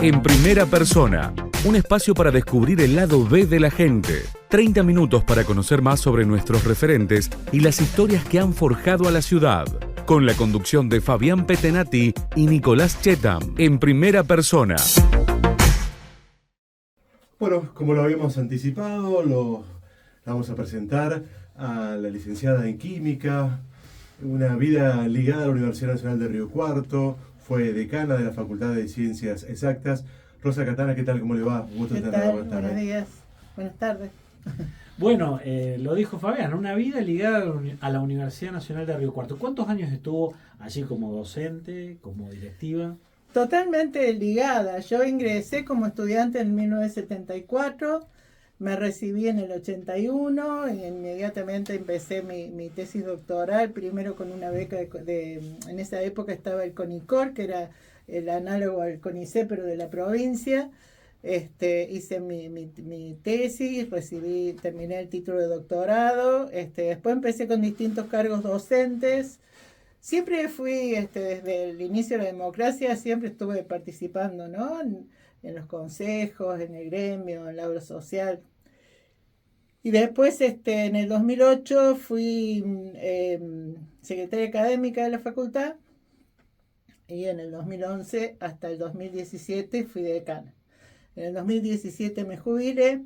En primera persona, un espacio para descubrir el lado B de la gente. 30 minutos para conocer más sobre nuestros referentes y las historias que han forjado a la ciudad. Con la conducción de Fabián Petenati y Nicolás Chetam. En primera persona. Bueno, como lo habíamos anticipado, la vamos a presentar a la licenciada en Química, una vida ligada a la Universidad Nacional de Río Cuarto, fue decana de la Facultad de Ciencias Exactas. Rosa Catana, ¿qué tal? ¿Cómo le va? Un gusto tenerla. Buenos días, buenas tardes. Bueno, lo dijo Fabián, una vida ligada a la Universidad Nacional de Río Cuarto. ¿Cuántos años estuvo allí como docente, como directiva? Totalmente ligada. Yo ingresé como estudiante en 1974, me recibí en el 81 e inmediatamente empecé mi tesis doctoral, primero con una beca en esa época estaba el CONICOR, que era el análogo al CONICET, pero de la provincia. Hice mi tesis, terminé el título de doctorado, después empecé con distintos cargos docentes. Siempre fui, desde el inicio de la democracia, siempre estuve participando, ¿no? En los consejos, en el gremio, en la obra social. Y después, en el 2008, fui secretaria académica de la facultad, y en el 2011 hasta el 2017 fui decana. En el 2017 me jubilé,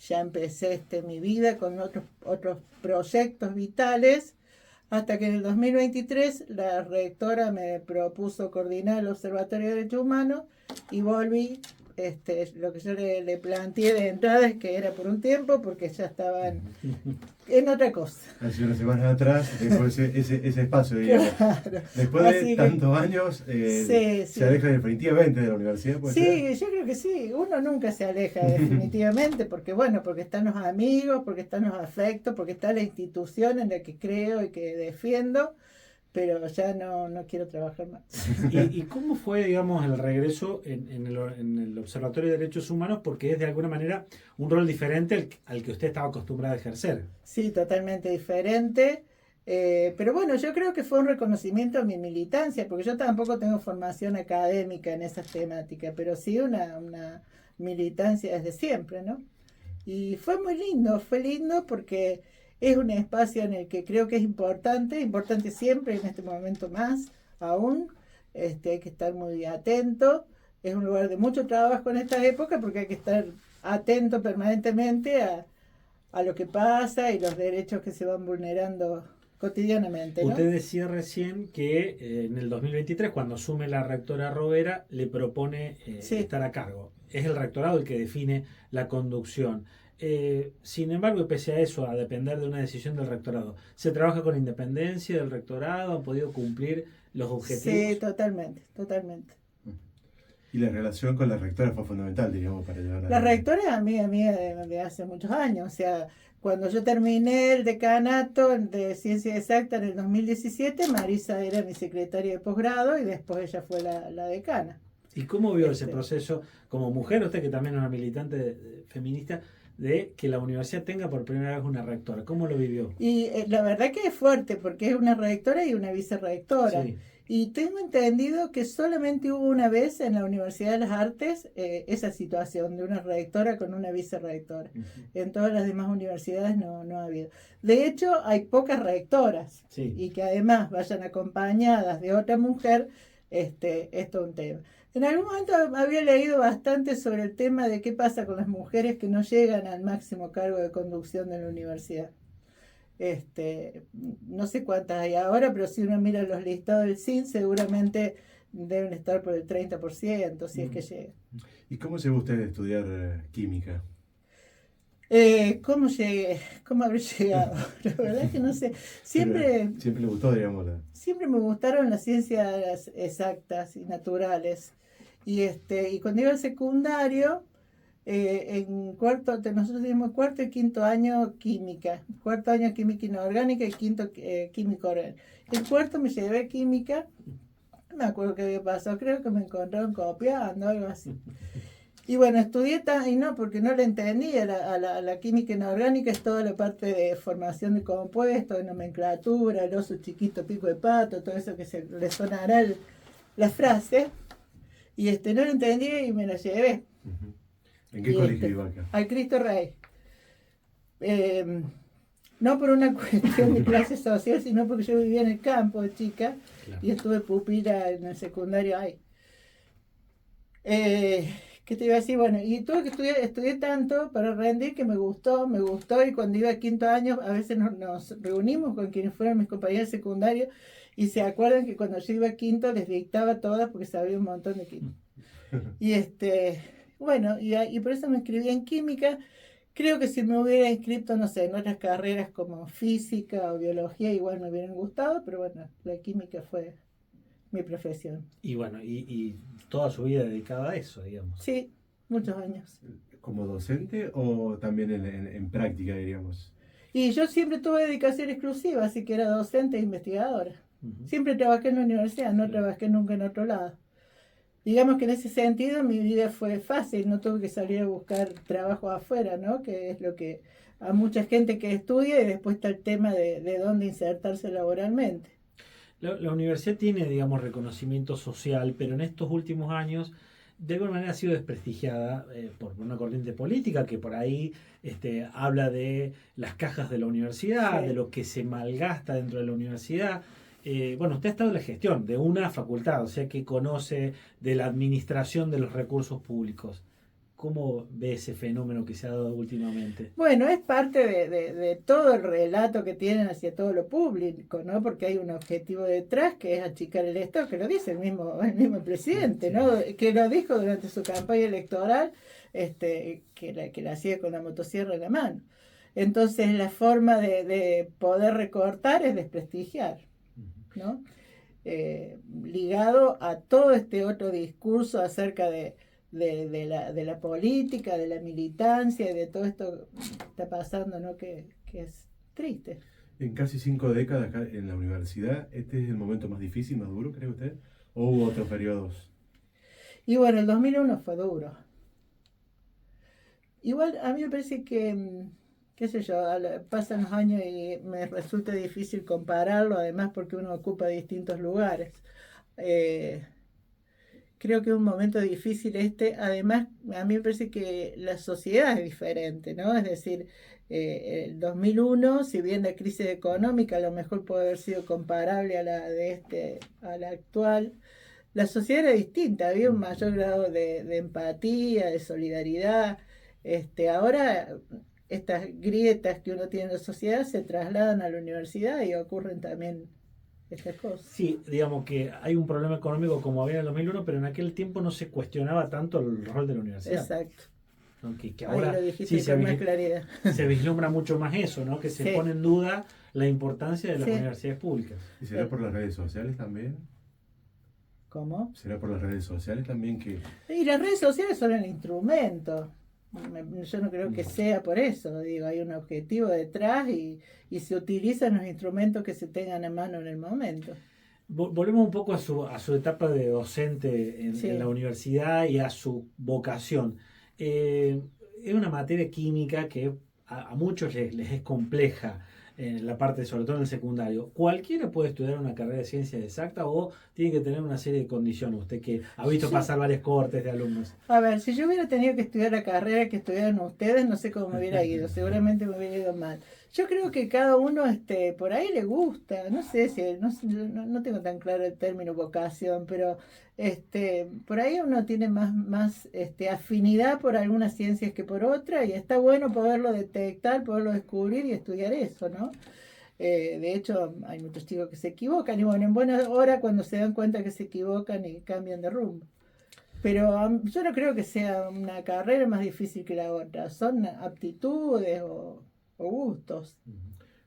ya empecé mi vida con otros proyectos vitales, hasta que en el 2023 la rectora me propuso coordinar el Observatorio de Derechos Humanos y volví. Lo que yo le planteé de entrada es que era por un tiempo, porque ya estaban en otra cosa. Hace unas semanas atrás dejó ese espacio, digamos. Claro. Después de tantos años, se aleja definitivamente de la universidad, ¿puede ser? Yo creo que sí. Uno nunca se aleja definitivamente, porque porque están los amigos, porque están los afectos, porque está la institución en la que creo y que defiendo, pero ya no quiero trabajar más. ¿Y cómo fue, digamos, el regreso en el Observatorio de Derechos Humanos? Porque es de alguna manera un rol diferente al que usted estaba acostumbrado a ejercer. Sí, totalmente diferente. Pero bueno, yo creo que fue un reconocimiento a mi militancia, porque yo tampoco tengo formación académica en esas temáticas, pero sí una militancia desde siempre, ¿no? Y fue lindo porque es un espacio en el que creo que es importante siempre, en este momento más aún. Hay que estar muy atento. Es un lugar de mucho trabajo en estas épocas, porque hay que estar atento permanentemente a lo que pasa y los derechos que se van vulnerando cotidianamente, ¿no? Usted decía recién que en el 2023, cuando asume la rectora Rovera, le propone estar a cargo. Es el rectorado el que define la conducción. Sin embargo, y pese a eso, a depender de una decisión del rectorado, ¿se trabaja con independencia del rectorado? ¿Han podido cumplir los objetivos? Sí, totalmente. Y la relación con la rectora fue fundamental, digamos, para llevar a... La rectora es amiga mía de hace muchos años. O sea, cuando yo terminé el decanato de Ciencias Exactas en el 2017, Marisa era mi secretaria de posgrado y después ella fue la decana. ¿Y cómo vio ese proceso como mujer, usted que también es una militante feminista, de que la universidad tenga por primera vez una rectora? ¿Cómo lo vivió? Y la verdad que es fuerte, porque es una rectora y una vicerrectora. Sí. Y tengo entendido que solamente hubo una vez en la Universidad de las Artes esa situación de una rectora con una vicerrectora. Uh-huh. En todas las demás universidades no ha habido. De hecho, hay pocas rectoras, sí, y que además vayan acompañadas de otra mujer, es todo un tema. En algún momento había leído bastante sobre el tema de qué pasa con las mujeres que no llegan al máximo cargo de conducción de la universidad. No sé cuántas hay ahora, pero si uno mira los listados del CIN, seguramente deben estar por el 30%, si es que llega. ¿Y cómo llegó usted a estudiar química? ¿Cómo llegué? ¿Cómo habré llegado? La verdad es que no sé. Siempre le gustó, digamos. Siempre me gustaron las ciencias exactas y naturales. Y cuando iba al secundario, nosotros teníamos cuarto y quinto año química. Cuarto año química inorgánica y quinto química orgánica. El cuarto me llevé química. No me acuerdo qué había pasado. Creo que me encontraron copiando, algo así. Y bueno, estudié porque no le entendía a la química inorgánica, es toda la parte de formación de compuestos, de nomenclatura, el oso chiquito, pico de pato, todo eso que se le sonará la frase. Y no lo entendía y me lo llevé. Uh-huh. ¿En qué colegio iba acá? Al Cristo Rey. No por una cuestión de clase social, sino porque yo vivía en el campo de chica, claro, y estuve pupila en el secundario ahí. ¿Qué te iba a decir? Bueno, y tuve que estudié tanto para rendir que me gustó, y cuando iba a quinto año a veces nos reunimos con quienes fueron mis compañeros secundarios y se acuerdan que cuando yo iba a quinto les dictaba todas porque sabía un montón de química. Y bueno, y por eso me inscribí en química. Creo que si me hubiera inscrito, no sé, en otras carreras como física o biología, igual me hubieran gustado, pero bueno, la química fue mi profesión. Y bueno, y toda su vida dedicada a eso, digamos. Sí, muchos años. ¿Como docente o también en práctica, diríamos? Y yo siempre tuve dedicación exclusiva, así que era docente e investigadora. Uh-huh. Siempre trabajé en la universidad, no trabajé nunca en otro lado. Digamos que en ese sentido mi vida fue fácil, no tuve que salir a buscar trabajo afuera, ¿no? Que es lo que a mucha gente que estudia y después está el tema de dónde insertarse laboralmente. La universidad tiene, digamos, reconocimiento social, pero en estos últimos años de alguna manera ha sido desprestigiada por una corriente política que por ahí habla de las cajas de la universidad, sí, de lo que se malgasta dentro de la universidad. Bueno, usted ha estado en la gestión de una facultad, o sea que conoce de la administración de los recursos públicos. ¿Cómo ve ese fenómeno que se ha dado últimamente? Bueno, es parte de todo el relato que tienen hacia todo lo público, ¿no? Porque hay un objetivo detrás que es achicar el Estado, que lo dice el mismo presidente, sí, ¿no? Que lo dijo durante su campaña electoral, que la hacía con la motosierra en la mano. Entonces, la forma de poder recortar es desprestigiar, ¿no? Ligado a todo este otro discurso acerca de la política, de la militancia y de todo esto que está pasando, ¿no? Que es triste. En casi 5 décadas acá en la universidad, ¿este es el momento más difícil, más duro, cree usted? ¿O hubo otros periodos? Y bueno, el 2001 fue duro. Igual a mí me parece que, qué sé yo, pasan los años y me resulta difícil compararlo, además porque uno ocupa distintos lugares. Creo que es un momento difícil además a mí me parece que la sociedad es diferente, ¿no? Es decir, el 2001, si bien la crisis económica a lo mejor puede haber sido comparable a la actual, la sociedad era distinta, había un mayor grado de empatía, de solidaridad. Ahora estas grietas que uno tiene en la sociedad se trasladan a la universidad y ocurren también estas cosas. Sí, digamos que hay un problema económico como había en el 2001, pero en aquel tiempo no se cuestionaba tanto el rol de la universidad. Exacto. ¿No? Que ahora lo dijiste sí, con más claridad. Se vislumbra mucho más eso, ¿no? Que se sí, pone en duda la importancia de las sí, universidades públicas. ¿Y será por las redes sociales también? ¿Cómo? ¿Será por las redes sociales también que...? Y las redes sociales son el instrumento. Yo no creo que sea por eso, digo, hay un objetivo detrás y se utilizan los instrumentos que se tengan a mano en el momento. Volvemos un poco a su etapa de docente sí, en la universidad y a su vocación. Es una materia química que a muchos les es compleja, en la parte, sobre todo en el secundario. ¿Cualquiera puede estudiar una carrera de ciencias exactas o tiene que tener una serie de condiciones? Usted que ha visto pasar varias cohortes de alumnos. A ver, si yo hubiera tenido que estudiar la carrera que estudiaron ustedes, no sé cómo me hubiera ido, seguramente me hubiera ido mal. Yo creo que cada uno por ahí le gusta, no sé si no tengo tan claro el término vocación, pero por ahí uno tiene más afinidad por algunas ciencias que por otras y está bueno poderlo detectar, poderlo descubrir y estudiar eso, ¿no? De hecho, hay muchos chicos que se equivocan y bueno, en buena hora cuando se dan cuenta que se equivocan y cambian de rumbo. Pero yo no creo que sea una carrera más difícil que la otra, son aptitudes o gustos.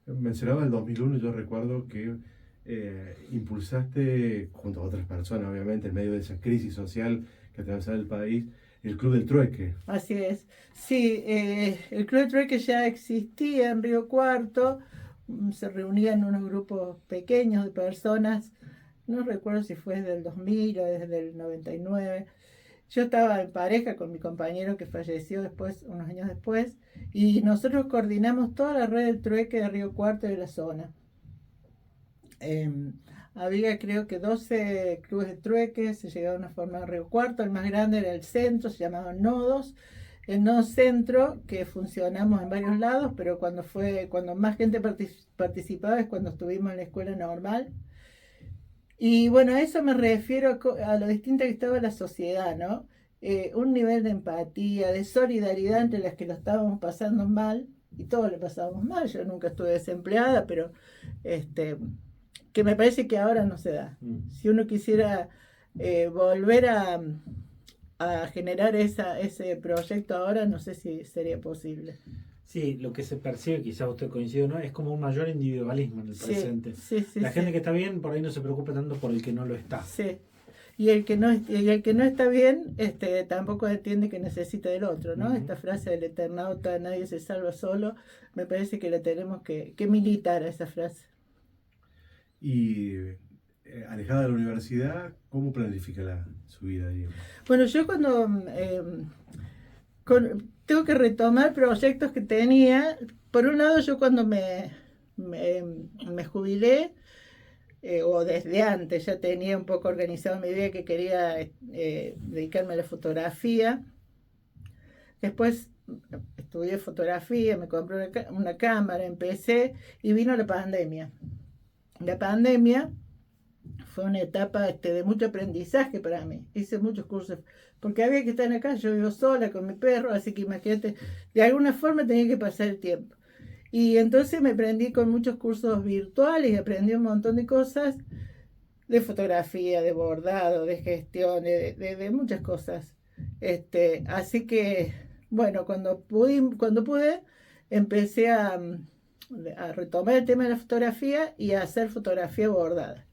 Mencionaba el 2001, yo recuerdo que impulsaste, junto a otras personas obviamente, en medio de esa crisis social que atravesaba el país, el Club del Trueque. Así es. Sí, el Club del Trueque ya existía en Río Cuarto, se reunían unos grupos pequeños de personas, no recuerdo si fue desde el 2000 o desde el 99. Yo estaba en pareja con mi compañero que falleció unos años después, y nosotros coordinamos toda la red del trueque de Río Cuarto y de la zona. había creo que 12 clubes de trueque, se llegaron a formar en Río Cuarto, el más grande era el centro, se llamaban nodos, el nodo centro, que funcionamos en varios lados, pero cuando más gente participaba es cuando estuvimos en la escuela normal. Y bueno, a eso me refiero a lo distinta que estaba la sociedad, ¿no? Un nivel de empatía, de solidaridad entre las que lo estábamos pasando mal, y todos lo pasábamos mal. Yo nunca estuve desempleada, pero que me parece que ahora no se da. Si uno quisiera volver a generar ese proyecto ahora, no sé si sería posible. Sí, lo que se percibe, quizás usted coincide, ¿no? Es como un mayor individualismo en el presente. Sí, la gente que está bien, por ahí no se preocupa tanto por el que no lo está. Sí. Y el que no está bien, tampoco entiende que necesita del otro, ¿no? Esta frase del Eternauta, nadie se salva solo, me parece que la tenemos que militar a esa frase. Y alejada de la universidad, ¿cómo planifica su vida, digamos? Bueno, yo cuando tengo que retomar proyectos que tenía, por un lado yo cuando me jubilé, o desde antes ya tenía un poco organizado mi vida que quería dedicarme a la fotografía. Después estudié fotografía, me compré una cámara, empecé y vino la pandemia. La pandemia fue una etapa de mucho aprendizaje para mí. Hice muchos cursos, porque había que estar acá, yo vivo sola con mi perro, así que imagínate, de alguna forma tenía que pasar el tiempo. Y entonces me prendí con muchos cursos virtuales y aprendí un montón de cosas de fotografía, de bordado, de gestión, de muchas cosas. Así que, bueno, cuando pude, empecé a retomar el tema de la fotografía y a hacer fotografía bordada.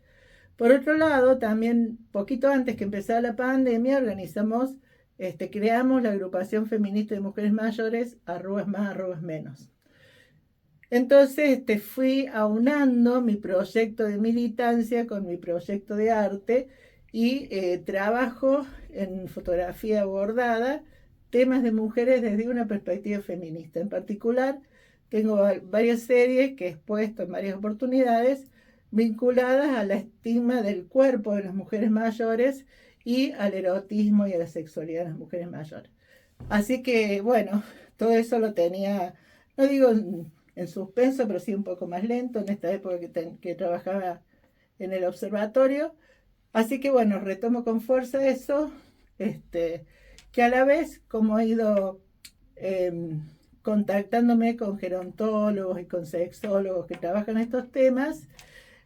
Por otro lado, también poquito antes que empezara la pandemia, creamos la agrupación feminista de mujeres mayores, arrugas más, arrugas menos. Entonces fui aunando mi proyecto de militancia con mi proyecto de arte y trabajo en fotografía bordada, temas de mujeres desde una perspectiva feminista. En particular, tengo varias series que he expuesto en varias oportunidades vinculadas al estigma del cuerpo de las mujeres mayores y al erotismo y a la sexualidad de las mujeres mayores. Así que, bueno, todo eso lo tenía, no digo en suspenso, pero sí un poco más lento en esta época que trabajaba en el observatorio. Así que bueno, retomo con fuerza eso, que a la vez, como he ido contactándome con gerontólogos y con sexólogos que trabajan estos temas,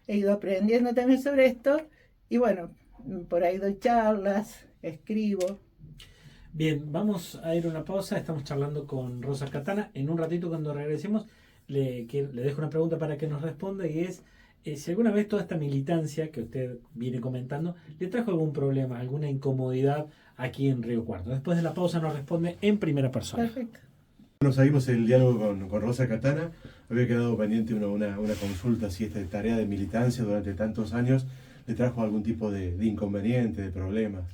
he ido aprendiendo también sobre esto, y bueno, por ahí doy charlas, escribo. Bien, vamos a ir a una pausa, estamos charlando con Rosa Katana. En un ratito cuando regresemos, le dejo una pregunta para que nos responda, y es si alguna vez toda esta militancia que usted viene comentando le trajo algún problema, alguna incomodidad aquí en Río Cuarto. Después de la pausa nos responde en primera persona. Perfecto. Bueno, seguimos el diálogo con Rosa Katana. Había quedado pendiente una consulta, si esta tarea de militancia durante tantos años le trajo algún tipo de inconveniente, de problemas.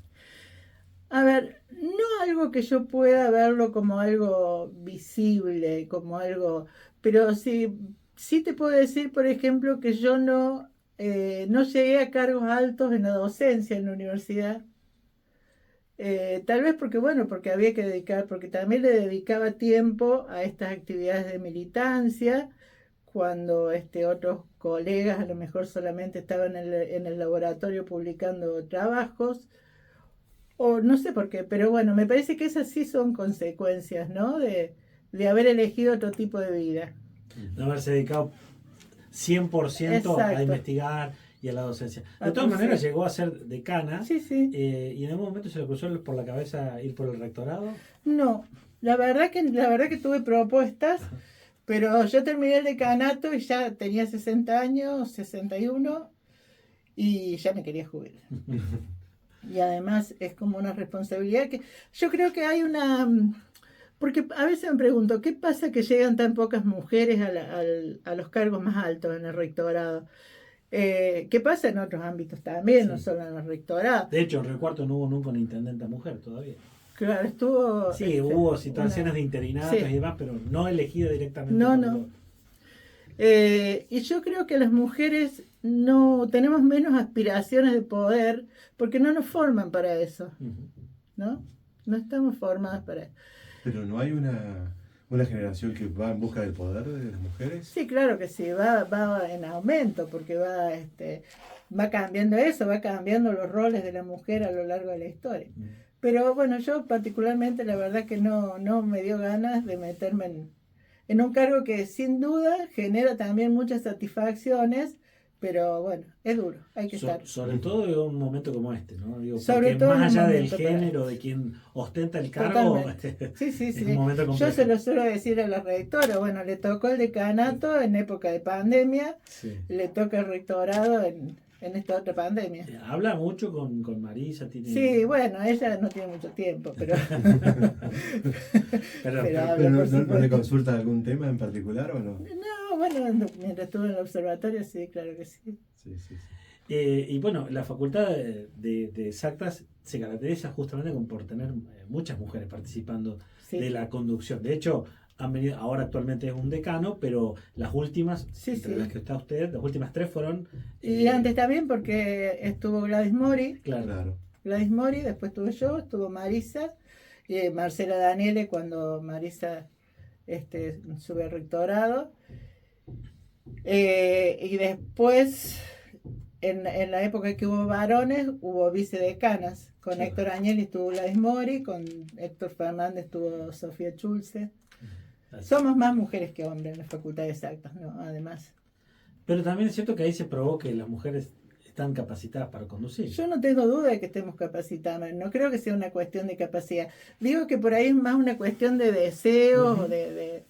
A ver, no algo que yo pueda verlo como algo visible, como algo, pero sí te puedo decir, por ejemplo, que yo no llegué a cargos altos en la docencia en la universidad. Tal vez porque había que dedicar, porque también le dedicaba tiempo a estas actividades de militancia, cuando otros colegas a lo mejor solamente estaban en el laboratorio publicando trabajos, o no sé por qué, pero bueno, me parece que esas sí son consecuencias, ¿no? De haber elegido otro tipo de vida. No haberse dedicado 100% Exacto. A investigar y a la docencia. De todas maneras, llegó a ser decana. Sí. ¿Y en algún momento se le cruzó por la cabeza ir por el rectorado? No, la verdad que tuve propuestas, pero yo terminé el decanato y ya tenía 60 años, 61, y ya me quería jubilar. Y además es como una responsabilidad que yo creo que hay una... Porque a veces me pregunto, ¿qué pasa que llegan tan pocas mujeres a los cargos más altos en el rectorado? ¿Qué pasa en otros ámbitos también, no solo en el rectorado? De hecho, en Río Cuarto no hubo nunca una intendenta mujer todavía. Claro, estuvo... Sí, hubo situaciones de interinatos y demás, pero no elegida directamente. No. Y yo creo que las mujeres no tenemos menos aspiraciones de poder porque no nos forman para eso, ¿no? No estamos formadas para eso. Pero no hay una generación que va en busca del poder de las mujeres. Sí, claro que sí, va en aumento porque va cambiando eso, va cambiando los roles de la mujer a lo largo de la historia. Pero bueno, yo particularmente la verdad que no me dio ganas de meterme en un cargo que sin duda genera también muchas satisfacciones, pero bueno, es duro, hay que estar. Sobre todo en un momento como este, ¿no? Digo, sobre todo más allá del género, de quien ostenta el cargo, sí. Es un momento complejo. Yo se lo suelo decir a la rectora, bueno, le tocó el decanato en época de pandemia, le toca el rectorado en esta otra pandemia. Habla mucho con Marisa. Sí, bueno, ella no tiene mucho tiempo, pero... pero ¿no le consulta algún tema en particular o no? No, bueno, mientras estuve en el observatorio, sí, claro que sí. Sí. Y bueno, la Facultad de Exactas se caracteriza justamente por tener muchas mujeres participando de la conducción. De hecho, han venido, ahora actualmente es un decano, pero las últimas, entre las que está usted, las últimas 3 fueron... Y antes también porque estuvo Gladys Mori. Claro. Gladys Mori, después estuve yo, estuvo Marisa, y Marcela Daniele cuando Marisa sube al rectorado. Y después, en la época que hubo varones, hubo vicedecanas. Con Héctor Agnelli estuvo Gladys Mori, con Héctor Fernández estuvo Sofía Schulze. Somos más mujeres que hombres en la Facultad de Exactas, ¿no? Además. Pero también es cierto que ahí se probó que las mujeres están capacitadas para conducir. Yo no tengo duda de que estemos capacitadas, no creo que sea una cuestión de capacidad. Digo que por ahí es más una cuestión de deseos o de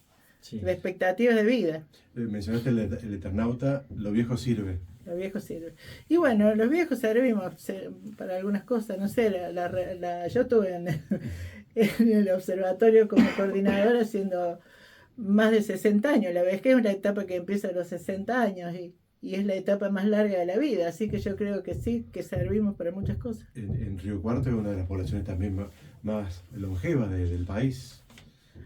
expectativas de vida. Mencionaste el Eternauta, lo viejo sirve. Los viejos sirven. Y bueno, los viejos servimos para algunas cosas, no sé, yo estuve en el observatorio como coordinadora haciendo más de 60 años. La vejez es la etapa que empieza a los 60 años y es la etapa más larga de la vida, así que yo creo que sí, que servimos para muchas cosas. En Río Cuarto es una de las poblaciones también más longevas del país.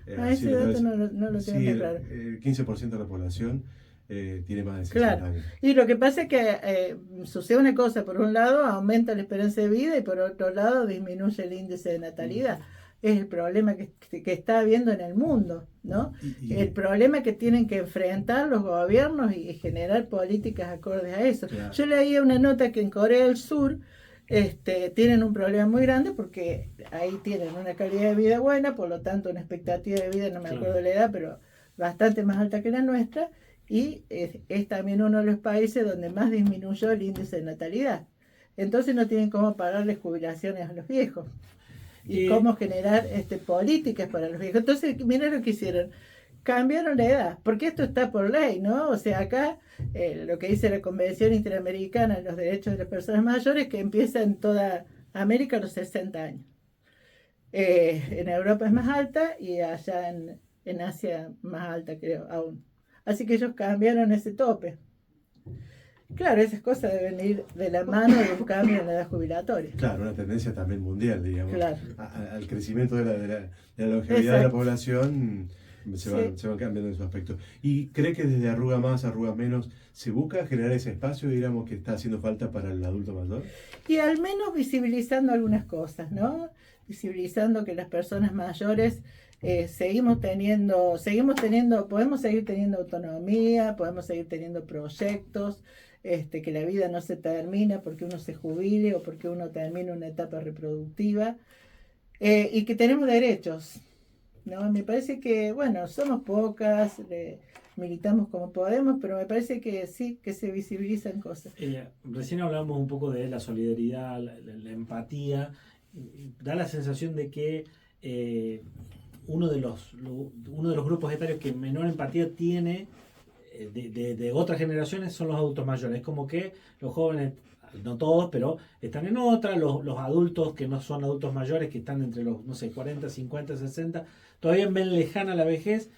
Ese dato no lo tengo muy claro. El 15% de la población tiene más de 60 años. Y lo que pasa es que sucede una cosa, por un lado aumenta la esperanza de vida y por otro lado disminuye el índice de natalidad. Es el problema que está habiendo en el mundo, ¿no? El problema que tienen que enfrentar los gobiernos y generar políticas acordes a eso. Claro. Yo leía una nota que en Corea del Sur tienen un problema muy grande porque ahí tienen una calidad de vida buena, por lo tanto una expectativa de vida, no me acuerdo la edad, pero bastante más alta que la nuestra, y es también uno de los países donde más disminuyó el índice de natalidad. Entonces no tienen cómo pagarles jubilaciones a los viejos. Y cómo generar políticas para los viejos. Entonces, miren lo que hicieron. Cambiaron la edad, porque esto está por ley, ¿no? O sea, acá lo que dice la Convención Interamericana de los Derechos de las Personas Mayores, que empieza en toda América a los 60 años. En Europa es más alta y allá en Asia más alta, creo, aún. Así que ellos cambiaron ese tope. Claro, esas cosas deben ir de la mano de un cambio en la edad jubilatoria. Claro, una tendencia también mundial, digamos. Claro. Al crecimiento de la longevidad de la población se van cambiando en su aspecto. ¿Y cree que desde Arruga Más, Arruga Menos, se busca generar ese espacio, digamos, que está haciendo falta para el adulto mayor? Y al menos visibilizando algunas cosas, ¿no? Visibilizando que las personas mayores podemos seguir teniendo autonomía, podemos seguir teniendo proyectos, que la vida no se termina porque uno se jubile o porque uno termina una etapa reproductiva, y que tenemos derechos, ¿no? Me parece que, bueno, somos pocas, militamos como podemos, pero me parece que sí, que se visibilizan cosas. Recién hablamos un poco de la solidaridad, la empatía. Da la sensación de que uno de los grupos etarios que menor empatía tiene de otras generaciones son los adultos mayores. Es como que los jóvenes, no todos, pero están en otra, los adultos que no son adultos mayores, que están entre los, no sé, 40, 50, 60, todavía ven lejana la vejez.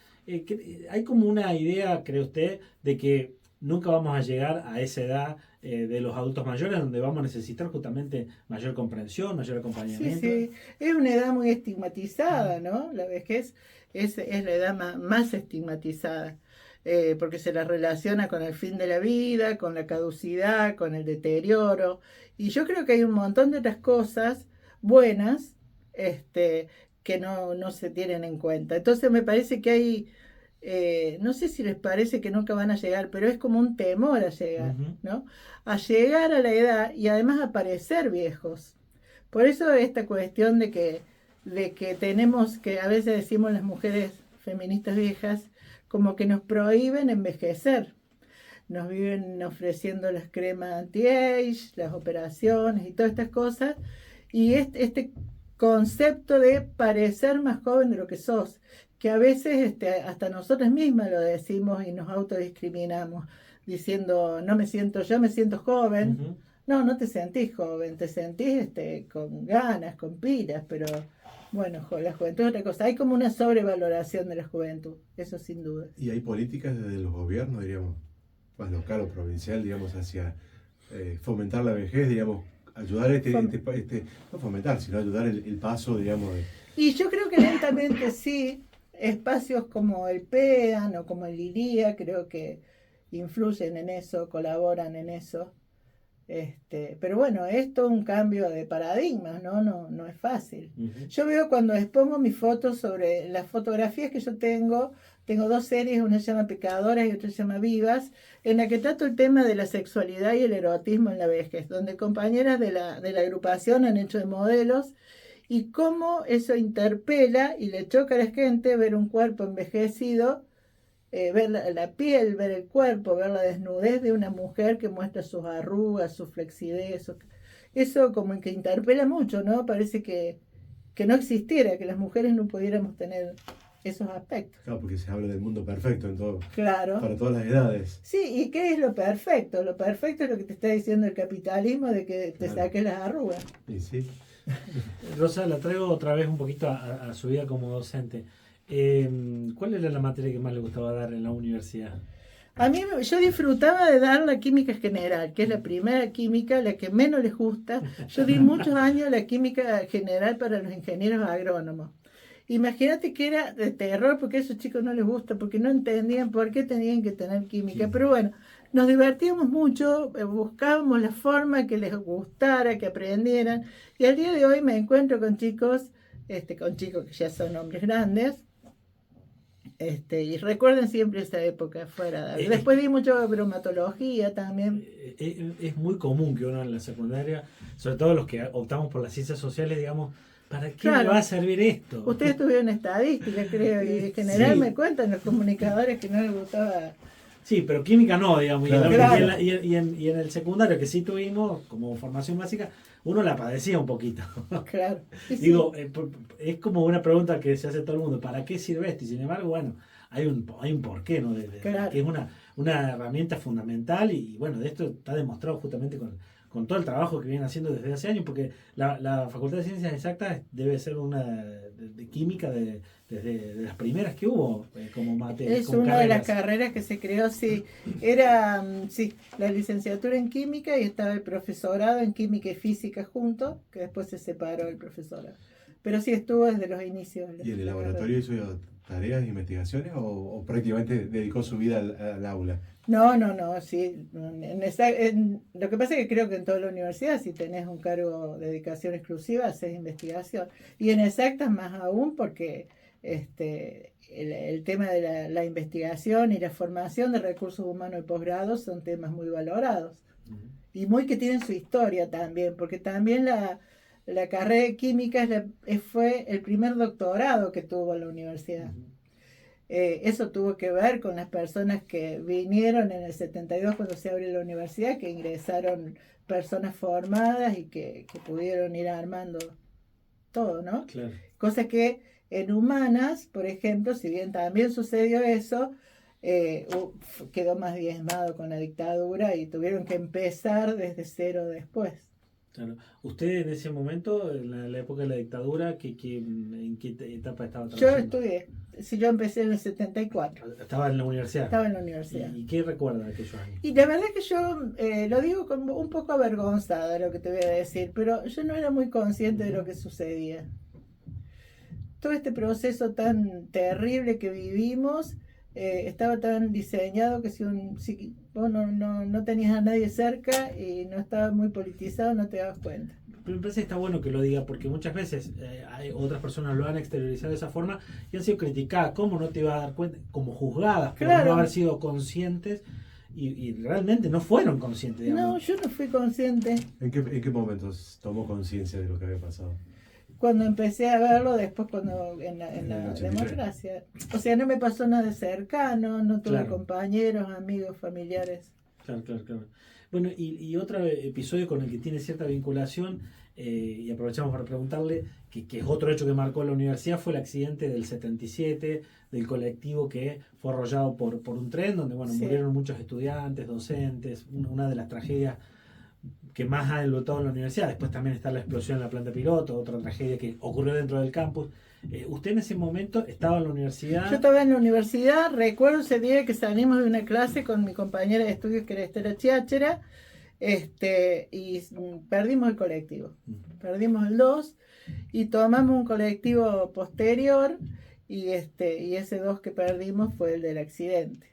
Hay como una idea, ¿cree usted?, de que nunca vamos a llegar a esa edad de los adultos mayores, donde vamos a necesitar justamente mayor comprensión, mayor acompañamiento. Sí, es una edad muy estigmatizada, ¿no? La vejez es la edad más estigmatizada. porque se la relaciona con el fin de la vida, con la caducidad, con el deterioro. Y yo creo que hay un montón de otras cosas buenas que no se tienen en cuenta. Entonces me parece que hay, no sé si les parece que nunca van a llegar, pero es como un temor a llegar, ¿no? A llegar a la edad y además a parecer viejos. Por eso esta cuestión de que tenemos, que a veces decimos las mujeres feministas viejas, como que nos prohíben envejecer. Nos viven ofreciendo las cremas anti-age, las operaciones y todas estas cosas. Y este concepto de parecer más joven de lo que sos, que a veces hasta nosotras mismas lo decimos y nos autodiscriminamos, diciendo, no me siento, yo me siento joven. No, no te sentís joven, te sentís con ganas, con pilas, pero bueno, la juventud es otra cosa. Hay como una sobrevaloración de la juventud, eso sin duda. Y hay políticas desde los gobiernos, diríamos, más local o provincial, digamos, hacia fomentar la vejez, digamos, ayudar no fomentar, sino ayudar el paso, digamos. Y yo creo que lentamente sí, espacios como el PEAN o como el IRIA creo que influyen en eso, colaboran en eso. Pero bueno, esto es un cambio de paradigmas, no es fácil. Yo veo cuando expongo mis fotos sobre las fotografías que yo tengo 2 series, una se llama Pecadoras y otra se llama Vivas, en la que trato el tema de la sexualidad y el erotismo en la vejez, donde compañeras de la agrupación han hecho de modelos y cómo eso interpela y le choca a la gente ver un cuerpo envejecido, ver la piel, ver el cuerpo, ver la desnudez de una mujer que muestra sus arrugas, su flexidez. Eso como que interpela mucho, ¿no? Parece que no existiera, que las mujeres no pudiéramos tener esos aspectos. Claro, porque se habla del mundo perfecto en todo, claro, para todas las edades. Sí, ¿y qué es lo perfecto? Lo perfecto es lo que te está diciendo el capitalismo, de que te saques las arrugas. Y sí. Rosa, la traigo otra vez un poquito a su vida como docente. ¿Cuál era la materia que más le gustaba dar en la universidad? A mí, yo disfrutaba de dar la química general, que es la primera química, la que menos les gusta. Yo di muchos años la química general para los ingenieros agrónomos. Imagínate que era de terror porque a esos chicos no les gusta, porque no entendían por qué tenían que tener química. Sí. Pero bueno, nos divertíamos mucho, buscábamos la forma que les gustara, que aprendieran. Y al día de hoy me encuentro con chicos que ya son hombres grandes. Y recuerden siempre esa época fuera. Después di mucho bromatología también. Es muy común que uno en la secundaria, sobre todo los que optamos por las ciencias sociales, digamos, ¿para qué me va a servir esto? Ustedes tuvieron estadística, creo, y en general sí. Me cuentan los comunicadores que no les gustaba. Sí, pero química no, digamos. Claro. Y en el secundario, que sí tuvimos como formación básica, uno la padecía un poquito. Claro. Digo, es como una pregunta que se hace todo el mundo, ¿para qué sirve esto? Y sin embargo, bueno, hay un porqué, ¿no? Claro. Que es una herramienta fundamental y bueno, de esto está demostrado justamente con todo el trabajo que vienen haciendo desde hace años, porque la Facultad de Ciencias Exactas debe ser una de química desde las primeras que hubo como materia. Es una carreras. De las carreras que se creó, sí. Era la licenciatura en química y estaba el profesorado en química y física juntos, que después se separó el profesorado. Pero sí estuvo desde los inicios. ¿Y en el laboratorio hizo tareas, investigaciones o prácticamente dedicó su vida al aula? No, sí. Lo que pasa es que creo que en toda la universidad, si tenés un cargo de dedicación exclusiva, haces investigación. Y en exactas más aún porque el tema de la investigación y la formación de recursos humanos y posgrado son temas muy valorados. Y muy que tienen su historia también, porque también la carrera de química fue el primer doctorado que tuvo la universidad. Eso tuvo que ver con las personas que vinieron en el 72 cuando se abrió la universidad, que ingresaron personas formadas y que pudieron ir armando todo, ¿no? Claro. Cosas que en humanas, por ejemplo, si bien también sucedió eso, quedó más diezmado con la dictadura y tuvieron que empezar desde cero después. Claro. ¿Usted en ese momento, en la época de la dictadura, en qué etapa estaba trabajando? Yo estudié. Yo empecé en el 74. ¿Estaba en la universidad? Estaba en la universidad. ¿Y qué recuerda de aquellos años? Y la verdad es que yo lo digo como un poco avergonzada de lo que te voy a decir, pero yo no era muy consciente de lo que sucedía. Todo este proceso tan terrible que vivimos, estaba tan diseñado que si vos no tenías a nadie cerca y no estabas muy politizado, no te dabas cuenta. Pero me parece que está bueno que lo diga, porque muchas veces hay otras personas lo han exteriorizado de esa forma y han sido criticadas. ¿Cómo no te ibas a dar cuenta? Como juzgadas por no haber sido conscientes y realmente no fueron conscientes, digamos. No, yo no fui consciente. ¿En qué momentos tomó conciencia de lo que había pasado? Cuando empecé a verlo, después cuando en la democracia. O sea, no me pasó nada de cercano, no tuve compañeros, amigos, familiares. Claro. Bueno, y otro episodio con el que tiene cierta vinculación, y aprovechamos para preguntarle, que es otro hecho que marcó la universidad, fue el accidente del 77, del colectivo que fue arrollado por un tren, donde murieron muchos estudiantes, docentes, una de las tragedias que más ha enlutado en la universidad. Después también está la explosión en la planta piloto, otra tragedia que ocurrió dentro del campus. ¿Usted en ese momento estaba en la universidad? Yo estaba en la universidad, recuerdo ese día que salimos de una clase con mi compañera de estudios que era Estela Chiachera, y perdimos el colectivo. Perdimos el 2 y tomamos un colectivo posterior y ese 2 que perdimos fue el del accidente.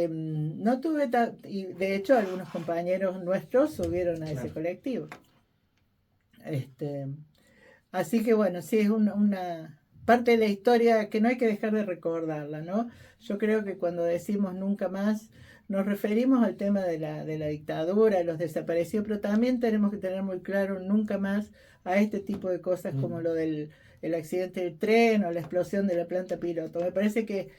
No tuve y de hecho algunos compañeros nuestros subieron a ese colectivo. Así que bueno, sí es una parte de la historia que no hay que dejar de recordarla, ¿no? Yo creo que cuando decimos nunca más nos referimos al tema de la dictadura, los desaparecidos, pero también tenemos que tener muy claro nunca más a este tipo de cosas como lo del el accidente del tren o la explosión de la planta piloto. Me parece que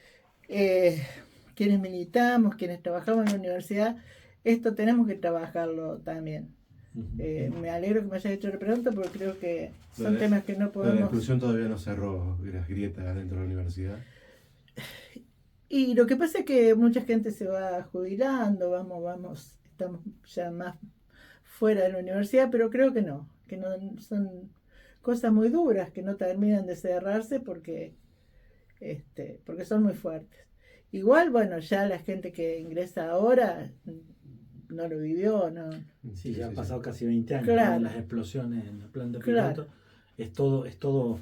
quienes militamos, quienes trabajamos en la universidad, esto tenemos que trabajarlo también. Me alegro que me hayas hecho la pregunta porque creo que son temas que no podemos... La exclusión todavía no cerró las grietas dentro de la universidad. Y lo que pasa es que mucha gente se va jubilando, estamos ya más fuera de la universidad, pero creo que no son cosas muy duras que no terminan de cerrarse porque son muy fuertes. Igual, bueno, ya la gente que ingresa ahora no lo vivió, ¿no? Sí, ya han pasado casi 20 años. Claro. Las explosiones en la planta piloto. Es todo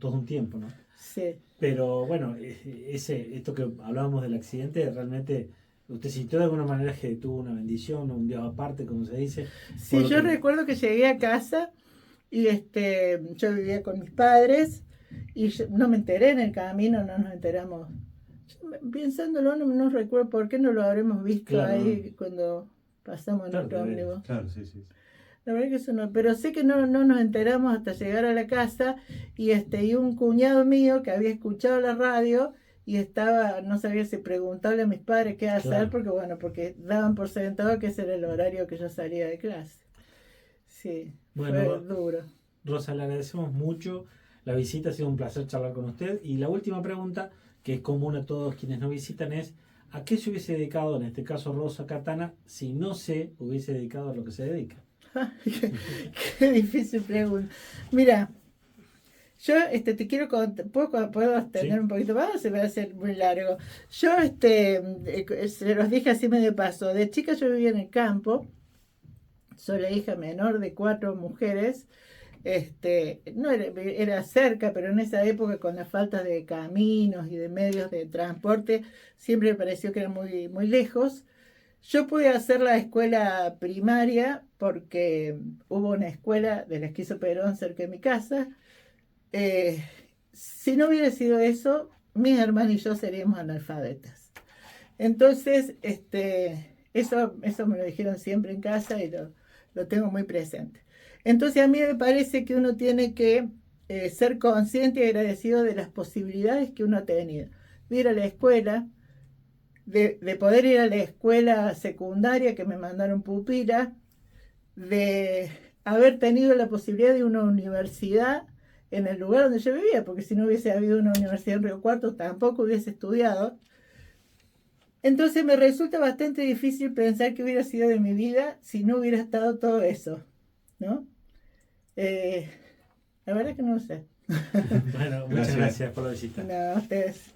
un tiempo, ¿no? Sí. Pero bueno, esto que hablábamos del accidente, realmente usted sintió de alguna manera que tuvo una bendición, un Dios aparte, como se dice. Sí, yo recuerdo que llegué a casa y yo vivía con mis padres y no me enteré en el camino, no nos enteramos. Pensándolo, no recuerdo por qué no lo habremos visto ahí cuando pasamos en otro ómnibus. Claro, sí. La verdad que eso no, pero sé que no nos enteramos hasta llegar a la casa y un cuñado mío que había escuchado la radio y no sabía si preguntarle a mis padres qué hacer porque daban por sentado que ese era el horario que yo salía de clase. Sí, fue duro. Rosa, le agradecemos mucho la visita, ha sido un placer charlar con usted. Y la última pregunta, que es común a todos quienes nos visitan, es ¿a qué se hubiese dedicado, en este caso Rosa Katana, si no se hubiese dedicado a lo que se dedica? Qué difícil pregunta. Mira, yo te quiero contar, ¿puedo extender un poquito más o se va a hacer muy largo? Yo se los dije así medio paso. De chica yo vivía en el campo, soy la hija menor de 4 mujeres. No era cerca, pero en esa época con la falta de caminos y de medios de transporte siempre me pareció que era muy, muy lejos. Yo pude hacer la escuela primaria porque hubo una escuela de la Esquizo Perón cerca de mi casa. Si no hubiera sido eso, mis hermanos y yo seríamos analfabetas. Entonces, eso me lo dijeron siempre en casa y lo tengo muy presente. Entonces a mí me parece que uno tiene que ser consciente y agradecido de las posibilidades que uno ha tenido. De ir a la escuela, de poder ir a la escuela secundaria que me mandaron pupila, de haber tenido la posibilidad de una universidad en el lugar donde yo vivía, porque si no hubiese habido una universidad en Río Cuarto tampoco hubiese estudiado. Entonces me resulta bastante difícil pensar que hubiera sido de mi vida si no hubiera estado todo eso, ¿no? La verdad que no lo sé. Bueno, muchas gracias por la visita. No, a ustedes.